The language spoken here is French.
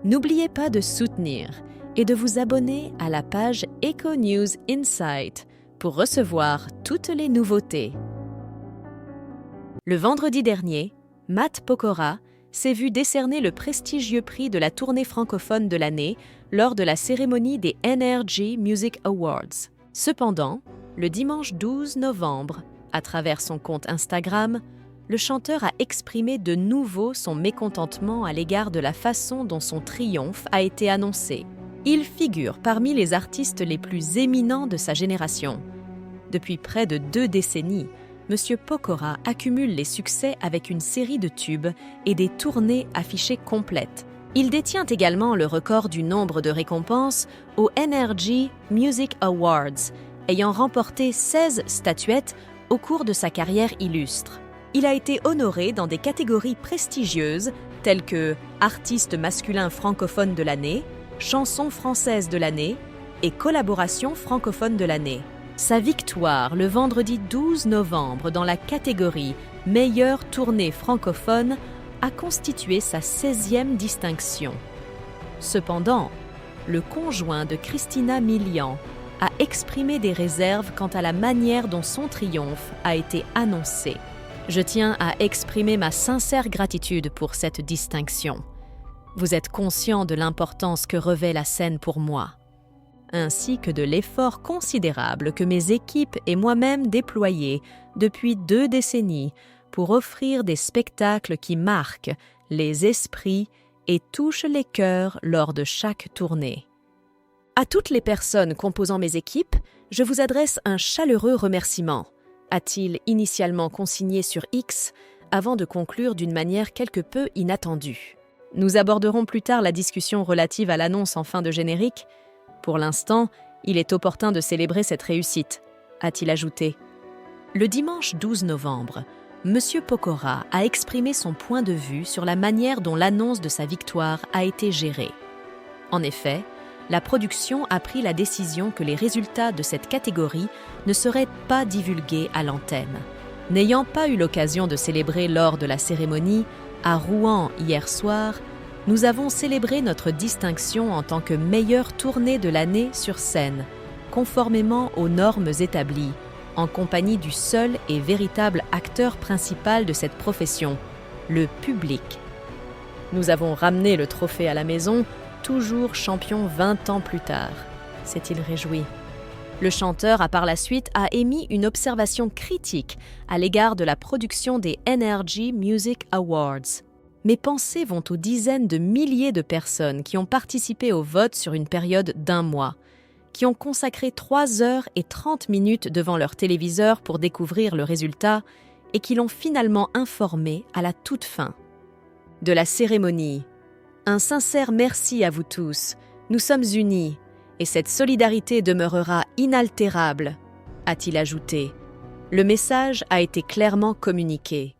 N'oubliez pas de soutenir et de vous abonner à la page Eco News Insight pour recevoir toutes les nouveautés. Le vendredi dernier, Matt Pokora s'est vu décerner le prestigieux prix de la tournée francophone de l'année lors de la cérémonie des NRJ Music Awards. Cependant, le dimanche 12 novembre, à travers son compte Instagram, le chanteur a exprimé de nouveau son mécontentement à l'égard de la façon dont son triomphe a été annoncé. Il figure parmi les artistes les plus éminents de sa génération. Depuis près de 2 décennies, M. Pokora accumule les succès avec une série de tubes et des tournées affichées complètes. Il détient également le record du nombre de récompenses aux NRJ Music Awards, ayant remporté 16 statuettes au cours de sa carrière illustre. Il a été honoré dans des catégories prestigieuses telles que Artiste masculin francophone de l'année, Chanson française de l'année et Collaboration francophone de l'année. Sa victoire le vendredi 12 novembre dans la catégorie Meilleure tournée francophone a constitué sa 16e distinction. Cependant, le conjoint de Christina Milian a exprimé des réserves quant à la manière dont son triomphe a été annoncé. Je tiens à exprimer ma sincère gratitude pour cette distinction. Vous êtes conscient de l'importance que revêt la scène pour moi, ainsi que de l'effort considérable que mes équipes et moi-même déployés depuis 2 décennies pour offrir des spectacles qui marquent les esprits et touchent les cœurs lors de chaque tournée. À toutes les personnes composant mes équipes, je vous adresse un chaleureux remerciement, a-t-il initialement consigné sur X avant de conclure d'une manière quelque peu inattendue. Nous aborderons plus tard la discussion relative à l'annonce en fin de générique. Pour l'instant, il est opportun de célébrer cette réussite, a-t-il ajouté. Le dimanche 12 novembre, M. Pokora a exprimé son point de vue sur la manière dont l'annonce de sa victoire a été gérée. En effet, la production a pris la décision que les résultats de cette catégorie ne seraient pas divulgués à l'antenne. N'ayant pas eu l'occasion de célébrer lors de la cérémonie, à Rouen hier soir, nous avons célébré notre distinction en tant que meilleure tournée de l'année sur scène, conformément aux normes établies, en compagnie du seul et véritable acteur principal de cette profession, le public. Nous avons ramené le trophée à la maison, toujours champion 20 ans plus tard, s'est-il réjoui. Le chanteur a par la suite émis une observation critique à l'égard de la production des NRJ Music Awards. Mes pensées vont aux dizaines de milliers de personnes qui ont participé au vote sur une période d'1 mois, qui ont consacré 3 heures et 30 minutes devant leur téléviseur pour découvrir le résultat et qui l'ont finalement informé à la toute fin. De la cérémonie, un sincère merci à vous tous, nous sommes unis et cette solidarité demeurera inaltérable, a-t-il ajouté. Le message a été clairement communiqué.